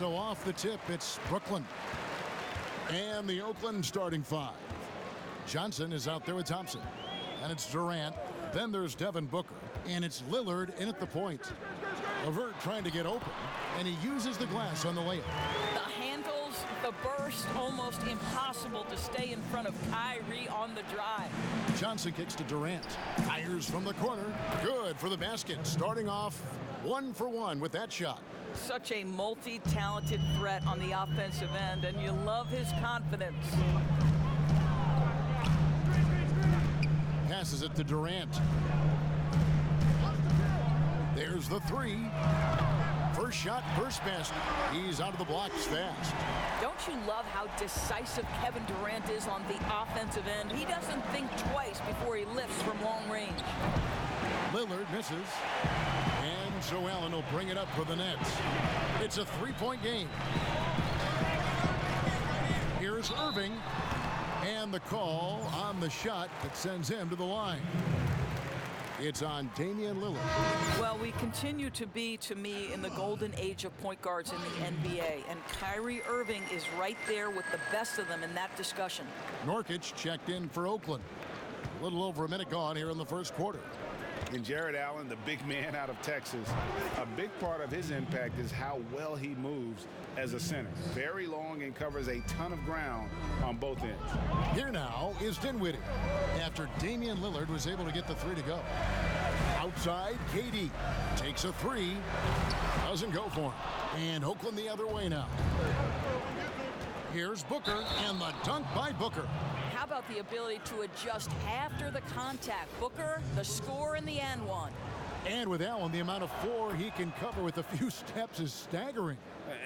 So off the tip, it's Brooklyn. And the Oakland starting five. Johnson is out there with Thompson. And it's Durant. Then there's Devin Booker. And it's Lillard in at the point. LeVert trying to get open. And he uses the glass on the layup. The handles, the burst, almost impossible to stay in front of Kyrie on the drive. Johnson kicks to Durant. Fires from the corner. Good for the basket. Starting off 1 for 1 with that shot. Such a multi-talented threat on the offensive end, and you love his confidence. Passes it to Durant. There's the three. First shot, first basket. He's out of the blocks fast. Don't you love how decisive Kevin Durant is on the offensive end? He doesn't think twice before he lifts from long range. Lillard misses. And Joe Allen will bring it up for the Nets. It's a three-point game. Here's Irving. And the call on the shot that sends him to the line. It's on Damian Lillard. Well, we continue to be, to me, in the golden age of point guards in the NBA. And Kyrie Irving is right there with the best of them in that discussion. Nurkic checked in for Oakland. A little over a minute gone here in the first quarter. And Jared Allen, the big man out of Texas, a big part of his impact is how well he moves as a center. Very long and covers a ton of ground on both ends. Here now is Dinwiddie after Damian Lillard was able to get the three to go. Outside, KD takes a three. Doesn't go for him. And Oakland the other way now. Here's Booker and the dunk by Booker. How about the ability to adjust after the contact? Booker, the score in the and one. And with Allen, the amount of floor he can cover with a few steps is staggering.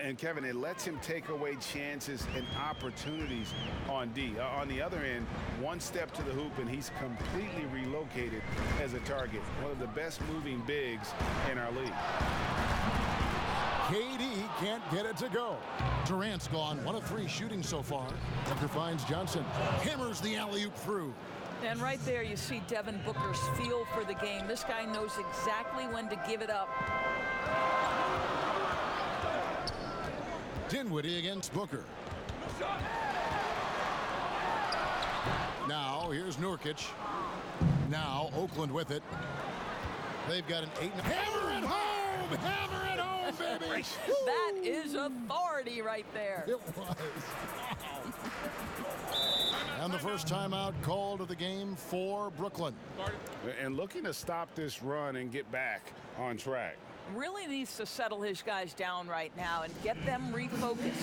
And Kevin, it lets him take away chances and opportunities on D. On the other end, one step to the hoop and he's completely relocated as a target. One of the best moving bigs in our league. KD can't get it to go. Durant's gone 1 of 3 shooting so far. Booker finds Johnson. Hammers the alley-oop through. And right there you see Devin Booker's feel for the game. This guy knows exactly when to give it up. Dinwiddie against Booker. Now here's Nurkic. Now Oakland with it. They've got an 8. Hammer it home! Hammer it home, baby! That is authority right there. It was. And the first timeout called of the game for Brooklyn. And looking to stop this run and get back on track. Really needs to settle his guys down right now and get them refocused.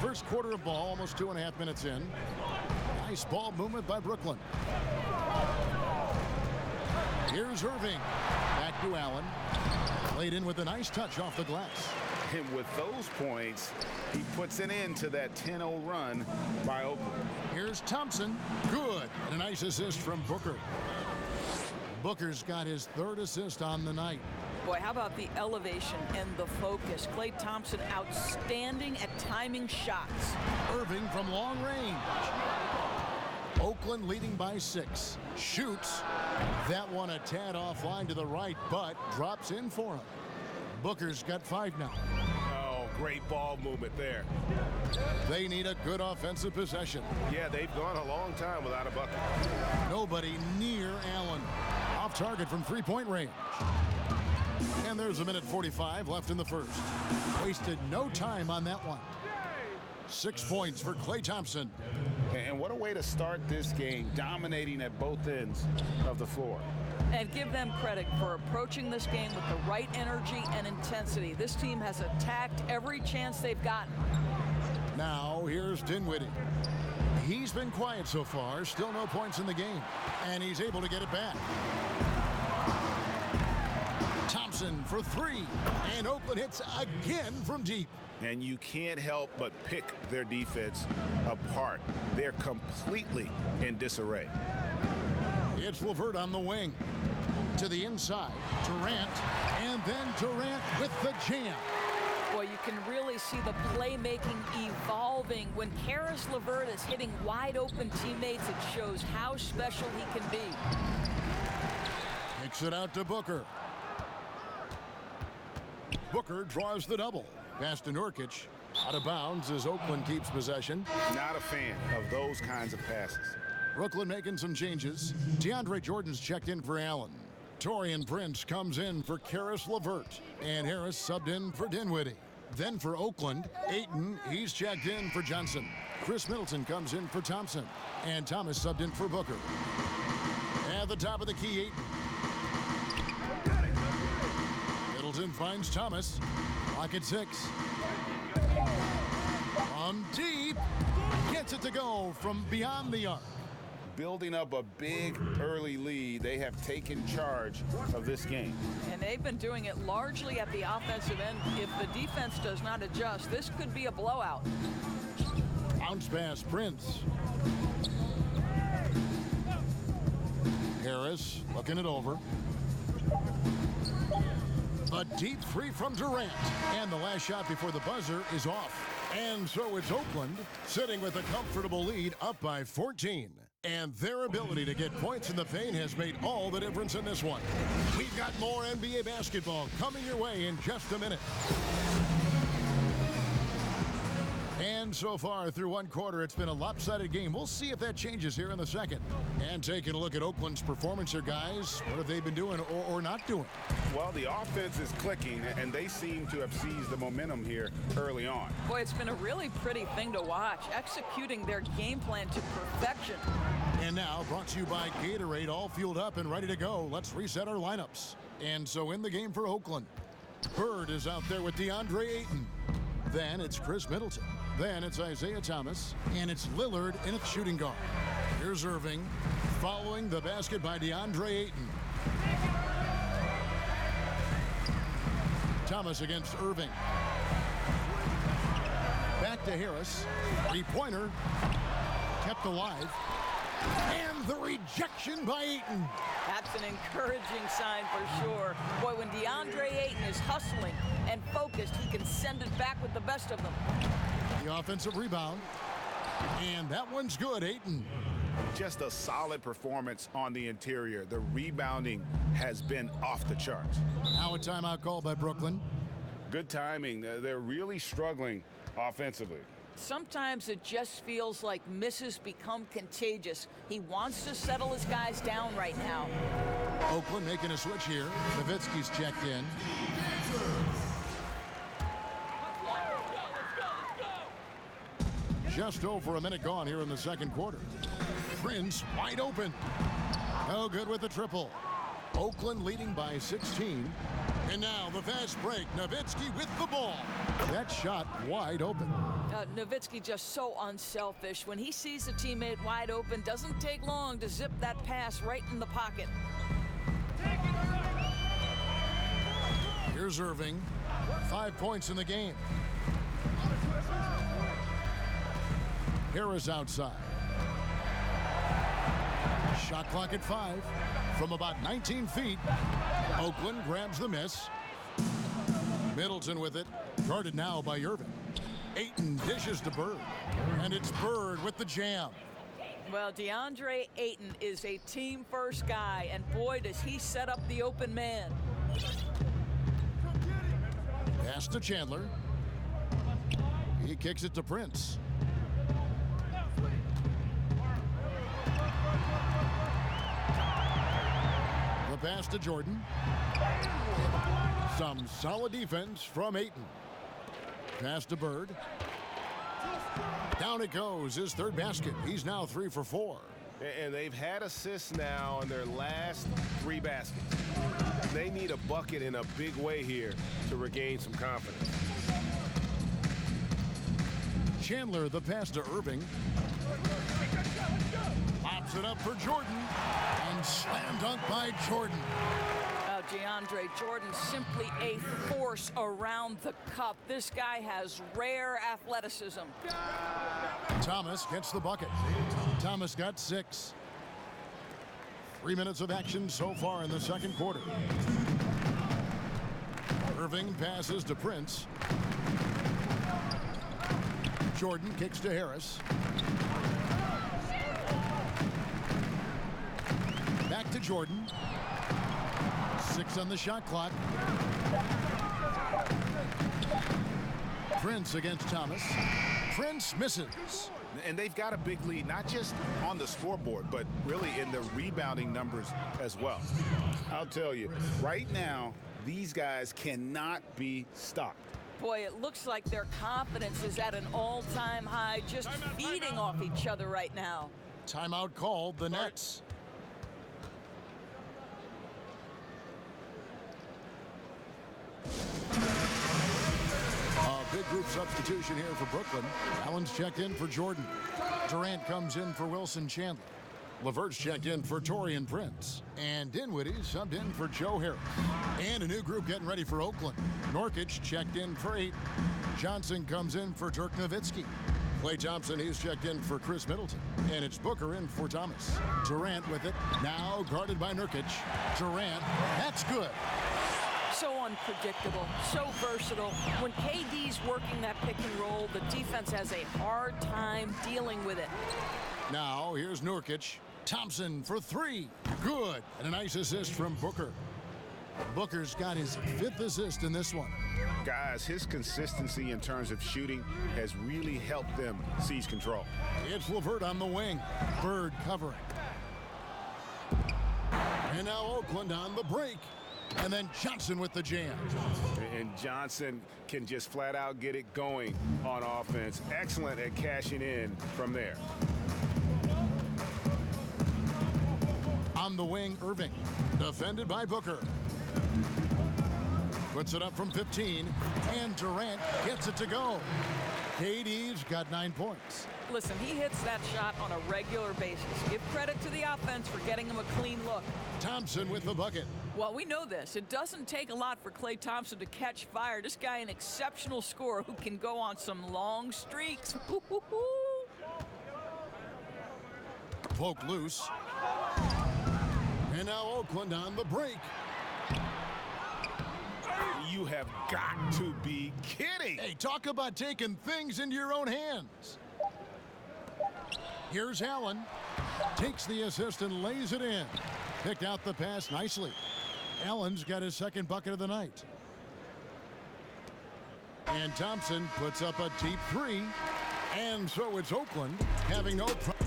First quarter of ball, almost 2.5 minutes in. Nice ball movement by Brooklyn. Here's Irving. Back to Allen. Laid in with a nice touch off the glass. And with those points, he puts an end to that 10-0 run by Oakland. Here's Thompson. Good. And a nice assist from Booker. Booker's got his 3rd assist on the night. Boy, how about the elevation and the focus? Klay Thompson outstanding at timing shots. Irving from long range. Oakland leading by 6. Shoots. That one a tad offline to the right, but drops in for him. Booker's got 5 now. Oh, great ball movement there. They need a good offensive possession. Yeah, they've gone a long time without a bucket. Nobody near Allen. Off target from 3-point range. And there's 1:45 left in the first. Wasted no time on that one. 6 points for Klay Thompson. And what a way to start this game, dominating at both ends of the floor. And give them credit for approaching this game with the right energy and intensity. This team has attacked every chance they've gotten. Now here's Dinwiddie. He's been quiet so far, still no points in the game, and he's able to get it back. Thompson for 3, and Oakland hits again from deep. And you can't help but pick their defense apart. They're completely in disarray. It's LeVert on the wing. To the inside, Durant, and then Durant with the jam. Boy, you can really see the playmaking evolving. When Karis LeVert is hitting wide open teammates, it shows how special he can be. Kicks it out to Booker. Booker draws the double. Pass to Nurkic. Out of bounds as Oakland keeps possession. Not a fan of those kinds of passes. Brooklyn making some changes. DeAndre Jordan's checked in for Allen. Taurean Prince comes in for Karis LeVert. And Harris subbed in for Dinwiddie. Then for Oakland, Ayton, he's checked in for Johnson. Chris Middleton comes in for Thompson. And Thomas subbed in for Booker. At the top of the key, Ayton. Middleton finds Thomas. Clock at 6. From deep. Gets it to go from beyond the arc. Building up a big early lead, they have taken charge of this game. And they've been doing it largely at the offensive end. If the defense does not adjust, this could be a blowout. Bounce pass, Prince. Harris looking it over. A deep three from Durant. And the last shot before the buzzer is off. And so it's Oakland sitting with a comfortable lead up by 14. And their ability to get points in the paint has made all the difference in this one. We've got more NBA basketball coming your way in just a minute. And so far through one quarter, it's been a lopsided game. We'll see if that changes here in the second. And taking a look at Oakland's performance here, guys. What have they been doing or not doing? Well, the offense is clicking, and they seem to have seized the momentum here early on. Boy, it's been a really pretty thing to watch, executing their game plan to perfection. And now, brought to you by Gatorade, all fueled up and ready to go. Let's reset our lineups. And so in the game for Oakland, Bird is out there with DeAndre Ayton. Then it's Chris Middleton. Then it's Isaiah Thomas. And it's Lillard in its shooting guard. Here's Irving following the basket by DeAndre Ayton. Thomas against Irving. Back to Harris. Three-pointer. Kept alive. And the rejection by Ayton. That's an encouraging sign for sure. Boy, when DeAndre Ayton is hustling and focused, he can send it back with the best of them. The offensive rebound. And that one's good, Ayton. Just a solid performance on the interior. The rebounding has been off the charts. Now a timeout call by Brooklyn. Good timing. They're really struggling offensively. Sometimes it just feels like misses become contagious. He wants to settle his guys down right now. Oakland making a switch here. Nowitzki's checked in. Just over a minute gone here in the second quarter. Prince wide open. No good with the triple. Oakland leading by 16. And now the fast break. Nowitzki with the ball. That shot wide open. Nowitzki just so unselfish. When he sees a teammate wide open, doesn't take long to zip that pass right in the pocket. Here's Irving. 5 points in the game. Harris outside. Shot clock at 5 from about 19 feet. Oakland grabs the miss. Middleton with it. Guarded now by Irving. Ayton dishes to Bird. And it's Bird with the jam. Well, DeAndre Ayton is a team-first guy, and boy, does he set up the open man. Pass to Chandler. He kicks it to Prince. The pass to Jordan. Some solid defense from Ayton. Pass to Bird. Down it goes, his third basket. He's now 3 for 4. And they've had assists now in their last 3 baskets. They need a bucket in a big way here to regain some confidence. Chandler, the pass to Irving. Pops it up for Jordan. And slam dunk by Jordan. DeAndre Jordan simply a force around the cup. This guy has rare athleticism. Thomas gets the bucket. Thomas got 6. 3 minutes of action so far in the second quarter. Irving passes to Prince. Jordan kicks to Harris. Back to Jordan. 6 on the shot clock. Prince against Thomas. Prince misses. And they've got a big lead, not just on the scoreboard, but really in the rebounding numbers as well. I'll tell you, right now, these guys cannot be stopped. Boy, it looks like their confidence is at an all-time high, just feeding off each other right now. Timeout called, the Nets. A big group substitution here for Brooklyn. Allen's checked in for Jordan. Durant comes in for Wilson Chandler. LeVert's checked in for Taurean Prince. And Dinwiddie subbed in for Joe Harris. And a new group getting ready for Oakland. Nurkic checked in for 8. Johnson comes in for Dirk Nowitzki. Klay Thompson, he's checked in for Chris Middleton. And it's Booker in for Thomas. Durant with it. Now guarded by Nurkic. Durant, that's good. So unpredictable, so versatile. When KD's working that pick and roll, the defense has a hard time dealing with it. Now here's Nurkic. Thompson for 3. Good. And a nice assist from Booker. Booker's got his 5th assist in this one. Guys, his consistency in terms of shooting has really helped them seize control. It's LeVert on the wing. Bird covering. And now Oakland on the break. And then Johnson with the jam. And Johnson can just flat out get it going on offense. Excellent at cashing in from there. On the wing, Irving. Defended by Booker. Puts it up from 15. And Durant gets it to go. KD's got 9 points. Listen, he hits that shot on a regular basis. Give credit to the offense for getting him a clean look. Thompson with the bucket. Well, we know this. It doesn't take a lot for Klay Thompson to catch fire. This guy, an exceptional scorer who can go on some long streaks. Poke loose. And now Oakland on the break. You have got to be kidding. Hey, talk about taking things into your own hands. Here's Allen. Takes the assist and lays it in. Picked out the pass nicely. Allen's got his 2nd bucket of the night. And Thompson puts up a deep 3. And so it's Oakland having no problem.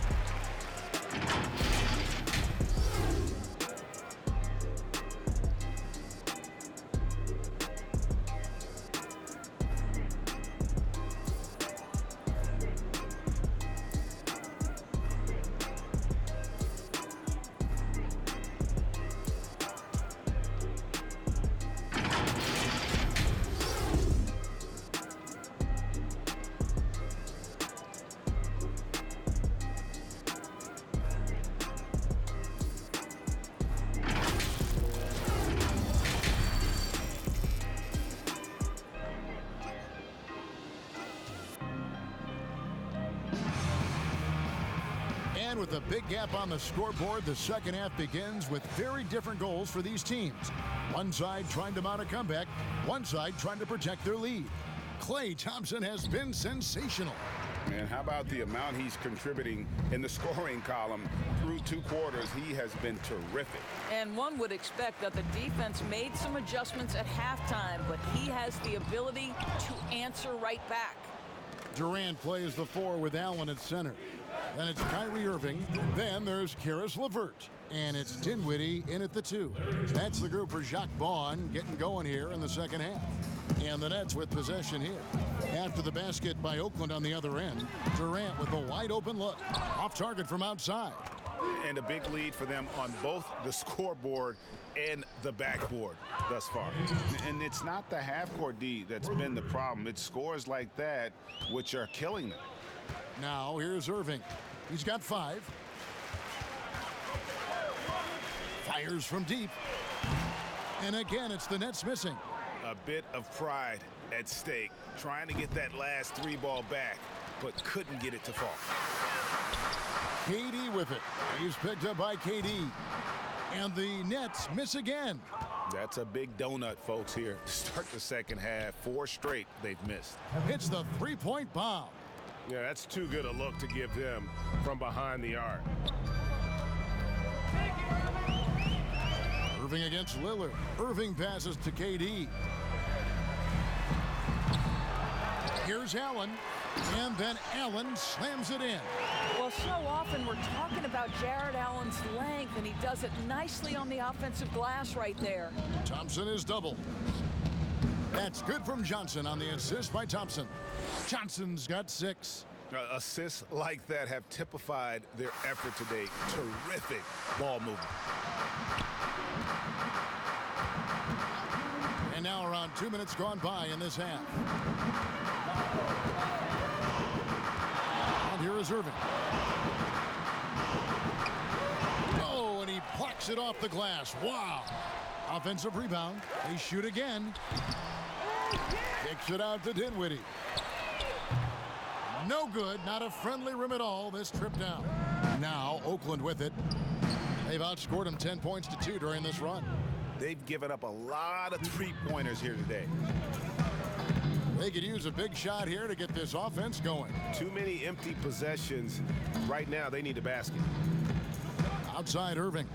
And with a big gap on the scoreboard, the second half begins with very different goals for these teams. One side trying to mount a comeback, one side trying to protect their lead. Klay Thompson has been sensational. Man, how about the amount he's contributing in the scoring column through 2 quarters? He has been terrific. And one would expect that the defense made some adjustments at halftime, but he has the ability to answer right back. Durant plays the 4 with Allen at center. Then it's Kyrie Irving. Then there's Karis LeVert. And it's Dinwiddie in at the 2. That's the group for Jacques Vaughn getting going here in the second half. And the Nets with possession here. After the basket by Oakland on the other end, Durant with a wide open look. Off target from outside. And a big lead for them on both the scoreboard and the backboard thus far. And it's not the half-court D that's been the problem. It's scores like that which are killing them. Now here's Irving. He's got 5. Fires from deep. And again, it's the Nets missing. A bit of pride at stake, trying to get that last 3 ball back, but couldn't get it to fall. KD with it. He's picked up by KD. And the Nets miss again. That's a big donut, folks, here. Start the second half. 4 straight they've missed. It's the 3-point bomb. Yeah, that's too good a look to give them from behind the arc. Irving against Lillard. Irving passes to KD. Here's Allen, and then Allen slams it in. Well, so often we're talking about Jared Allen's length, and he does it nicely on the offensive glass right there. Thompson is doubled. That's good from Johnson on the assist by Thompson. Johnson's got 6. Assists like that have typified their effort today. Terrific ball movement. And now around 2 minutes gone by in this half. And here is Irving. Oh, and he plucks it off the glass. Wow. Offensive rebound. They shoot again. Kicks it out to Dinwiddie. No good. Not a friendly rim at all this trip down. Now Oakland with it. They've outscored them 10 points to 2 during this run. They've given up a lot of three-pointers here today. They could use a big shot here to get this offense going. Too many empty possessions. Right now, they need a basket. Outside Irving.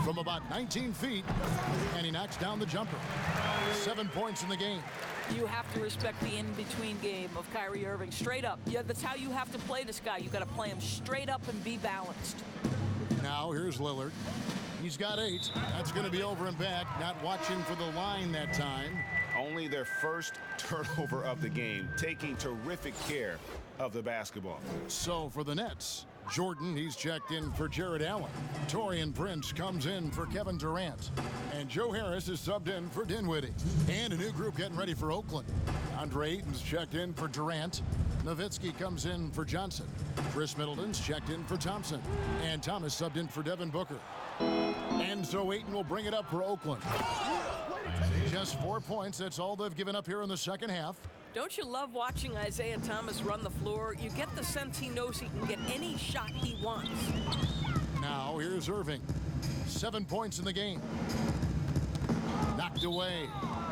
From about 19 feet, and he knocks down the jumper. 7 points in the game. You have to respect the in-between game of Kyrie Irving. Straight up. Yeah, that's how you have to play this guy. You got to play him straight up and be balanced. Now here's Lillard. He's got 8. That's going to be over and back. Not watching for the line that time. Only their first turnover of the game, taking terrific care of the basketball. So for the Nets, Jordan, he's checked in for Jared Allen. Taurean Prince comes in for Kevin Durant. And Joe Harris is subbed in for Dinwiddie. And a new group getting ready for Oakland. Andre Ayton's checked in for Durant. Nowitzki comes in for Johnson. Chris Middleton's checked in for Thompson. And Thomas subbed in for Devin Booker. And so Ayton will bring it up for Oakland. Just 4 points. That's all they've given up here in the second half. Don't you love watching Isaiah Thomas run the floor? You get the sense he knows he can get any shot he wants. Now here's Irving. 7 points in the game. Knocked away.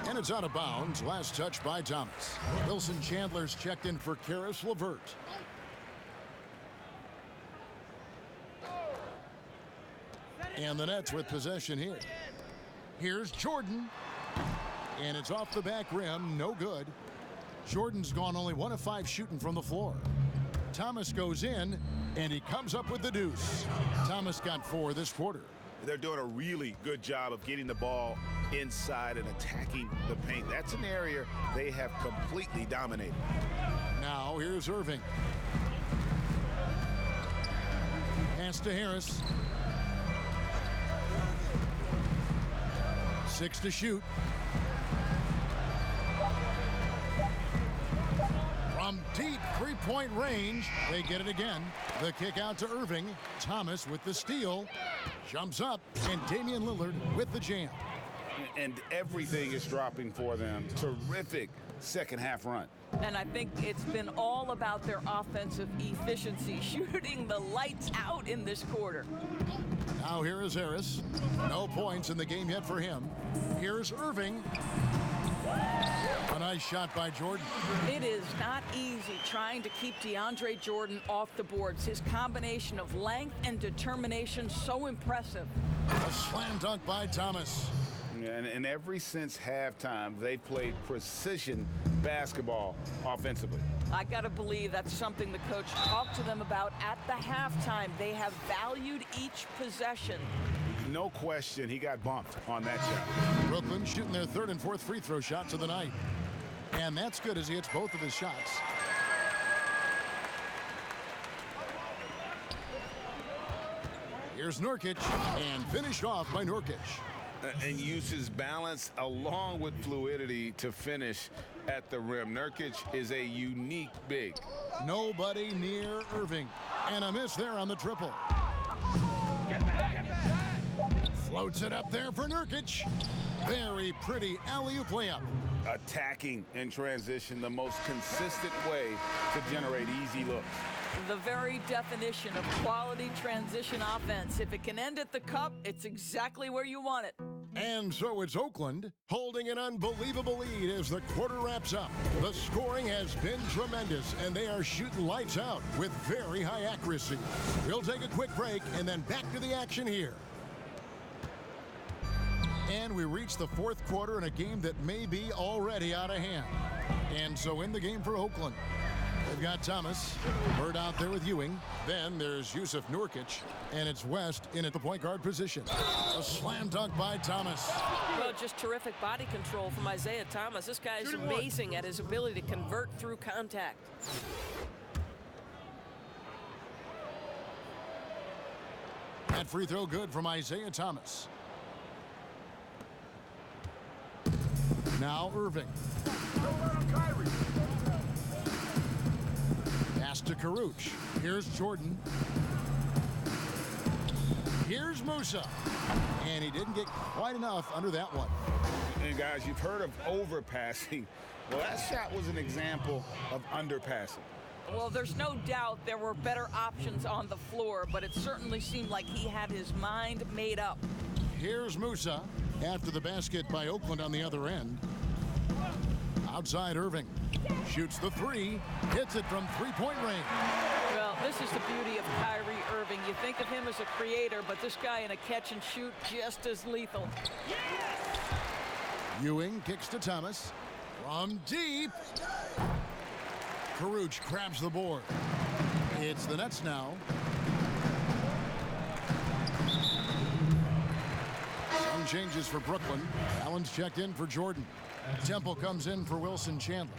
And it's out of bounds. Last touch by Thomas. Wilson Chandler's checked in for Karis LeVert. And the Nets with possession here. Here's Jordan. And it's off the back rim. No good. Jordan's gone only 1 of 5 shooting from the floor. Thomas goes in, and he comes up with the deuce. Thomas got 4 this quarter. They're doing a really good job of getting the ball inside and attacking the paint. That's an area they have completely dominated. Now here's Irving. Pass to Harris. 6 to shoot. From deep three-point range, they get it again. The kick out to Irving. Thomas with the steal. Jumps up, and Damian Lillard with the jam. And everything is dropping for them. Terrific second half run. And I think it's been all about their offensive efficiency, shooting the lights out in this quarter. Now here is Harris. No points in the game yet for him. Here's Irving. A nice shot by Jordan. It is not easy trying to keep DeAndre Jordan off the boards. His combination of length and determination so impressive. A slam dunk by Thomas. And ever since halftime, they played precision basketball offensively. I got to believe that's something the coach talked to them about at the halftime. They have valued each possession. No question, he got bumped on that shot. Brooklyn shooting their 3rd and 4th free throw shots of the night. And that's good as he hits both of his shots. Here's Nurkic, and finished off by Nurkic. And uses balance along with fluidity to finish at the rim. Nurkic is a unique big. Nobody near Irving. And a miss there on the triple. Floats it up there for Nurkic. Very pretty alley-oop layup. Attacking in transition, the most consistent way to generate easy looks. The very definition of quality transition offense. If it can end at the cup, it's exactly where you want it. And so it's Oakland holding an unbelievable lead as the quarter wraps up. The scoring has been tremendous, and they are shooting lights out with very high accuracy. We'll take a quick break and then back to the action here. And we reach the fourth quarter in a game that may be already out of hand. And so in the game for Oakland, they've got Thomas, Bird out there with Ewing. Then there's Yusuf Nurkic, and it's West in at the point guard position. A slam dunk by Thomas. Well, just terrific body control from Isaiah Thomas. This guy is amazing at his ability to convert through contact. That free throw good from Isaiah Thomas. Now Irving. Pass to Karuch. Here's Jordan. Here's Musa. And he didn't get quite enough under that one. And guys, you've heard of overpassing. Well, that shot was an example of underpassing. Well, there's no doubt there were better options on the floor, but it certainly seemed like he had his mind made up. Here's Musa after the basket by Oakland on the other end. Outside Irving. Shoots the three. Hits it from three-point range. Well, this is the beauty of Kyrie Irving. You think of him as a creator, but this guy in a catch and shoot just as lethal. Ewing kicks to Thomas. From deep. Karuch grabs the board. It's the Nets now. Some changes for Brooklyn. Allen's checked in for Jordan. Temple comes in for Wilson Chandler.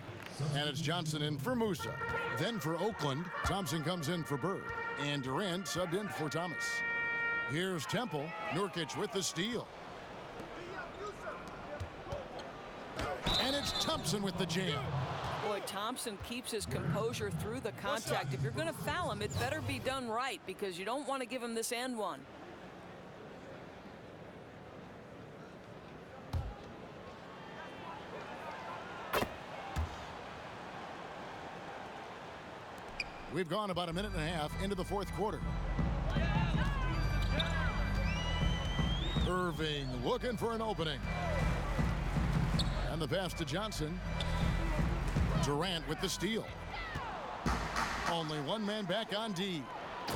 And it's Johnson in for Musa. Then for Oakland, Thompson comes in for Bird. And Durant subbed in for Thomas. Here's Temple. Nurkic with the steal. And it's Thompson with the jam. Boy, Thompson keeps his composure through the contact. If you're going to foul him, it better be done right because you don't want to give him this and one. We've gone about a minute and a half into the fourth quarter. Irving looking for an opening. And the pass to Johnson. Durant with the steal. Only one man back on D.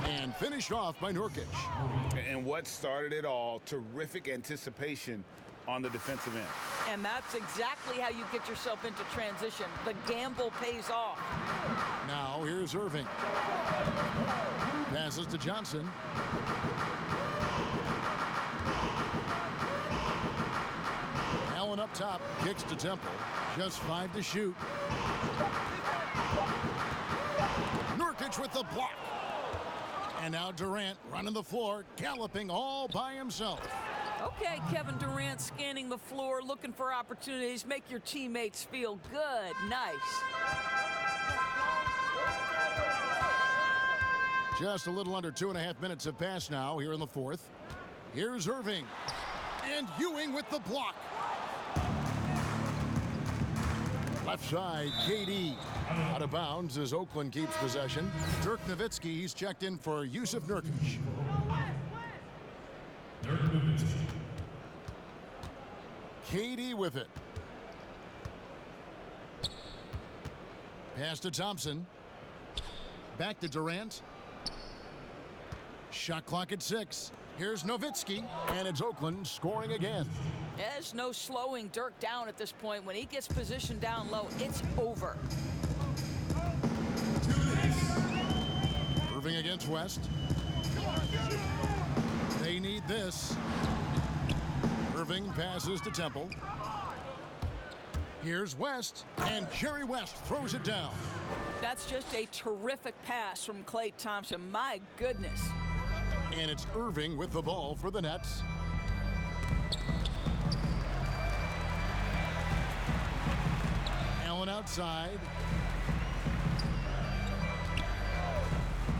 And finished off by Nurkic. And what started it all, terrific anticipation on the defensive end. And that's exactly how you get yourself into transition. The gamble pays off. Now here's Irving. Passes to Johnson. Allen up top, kicks to Temple. Just 5 to shoot. Nurkic with the block. And now Durant running the floor, galloping all by himself. Okay, Kevin Durant scanning the floor, looking for opportunities. Make your teammates feel good. Nice. Just a little under 2.5 minutes have passed now here in the fourth. Here's Irving. And Ewing with the block. Left side, KD. Out of bounds as Oakland keeps possession. Dirk Nowitzki, he's checked in for Yusuf Nurkic. KD with it. Pass to Thompson. Back to Durant. Shot clock at 6. Here's Nowitzki, and it's Oakland scoring again. There's no slowing Dirk down at this point. When he gets positioned down low, it's over. Irving against West. They need this. Irving passes to Temple. Here's West, and Jerry West throws it down. That's just a terrific pass from Klay Thompson. My goodness. And it's Irving with the ball for the Nets. Allen outside.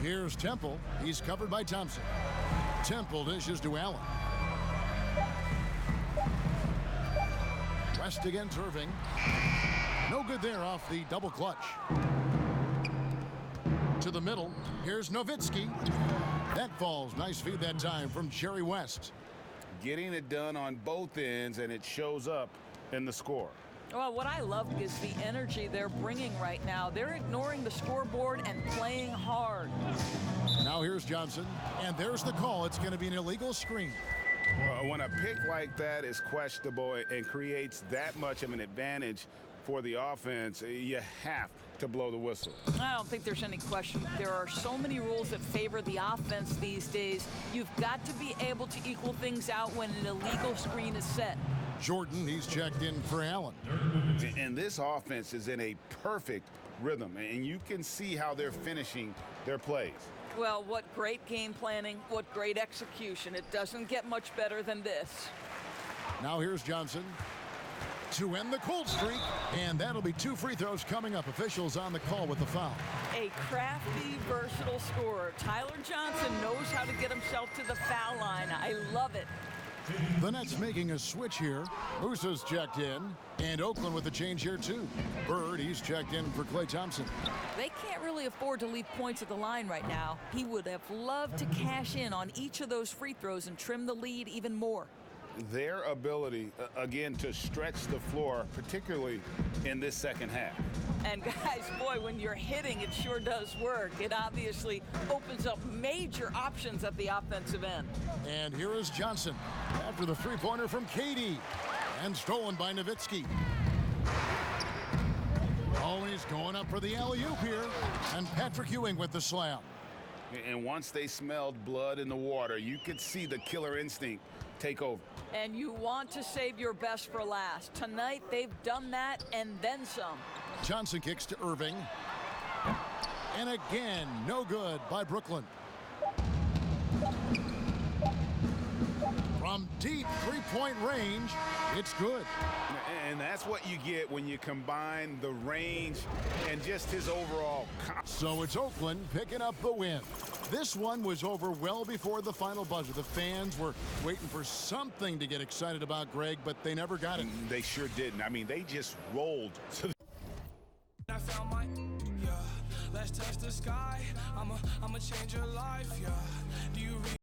Here's Temple. He's covered by Thompson. Temple dishes to Allen. West against Irving. No good there off the double clutch. To the middle. Here's Nowitzki. That falls. Nice feed that time from Jerry West. Getting it done on both ends, and it shows up in the score. Well, what I love is the energy they're bringing right now. They're ignoring the scoreboard and playing hard. Now here's Johnson, and there's the call. It's going to be an illegal screen. When a pick like that is questionable and creates that much of an advantage for the offense, you have to blow the whistle. I don't think there's any question. There are so many rules that favor the offense these days. You've got to be able to equal things out when an illegal screen is set. Jordan, he's checked in for Allen. And this offense is in a perfect rhythm, and you can see how they're finishing their plays. Well, what great game planning, what great execution. It doesn't get much better than this. Now here's Johnson to end the cold streak, and that'll be 2 free throws coming up. Officials on the call with the foul. A crafty, versatile scorer. Tyler Johnson knows how to get himself to the foul line. I love it. The Nets making a switch here. Musa's checked in, and Oakland with a change here too. Bird, he's checked in for Klay Thompson. They can't really afford to leave points at the line right now. He would have loved to cash in on each of those free throws and trim the lead even more. Their ability, again, to stretch the floor, particularly in this second half. And guys, boy, when you're hitting, it sure does work. It obviously opens up major options at the offensive end. And here is Johnson after the three-pointer from Katie, and stolen by Nowitzki. Always going up for the alley-oop here, and Patrick Ewing with the slam. And once they smelled blood in the water, you could see the killer instinct take over. And you want to save your best for last. Tonight, they've done that and then some. Johnson kicks to Irving. And again, no good by Brooklyn. From deep three-point range, it's good. And that's what you get when you combine the range and just his overall. So it's Oakland picking up the win. This one was over well before the final buzzer. The fans were waiting for something to get excited about, Greg, but they never got it. They sure didn't. I mean, they just rolled to the I found my, yeah, let's touch the sky. I'ma change your life, yeah. Do you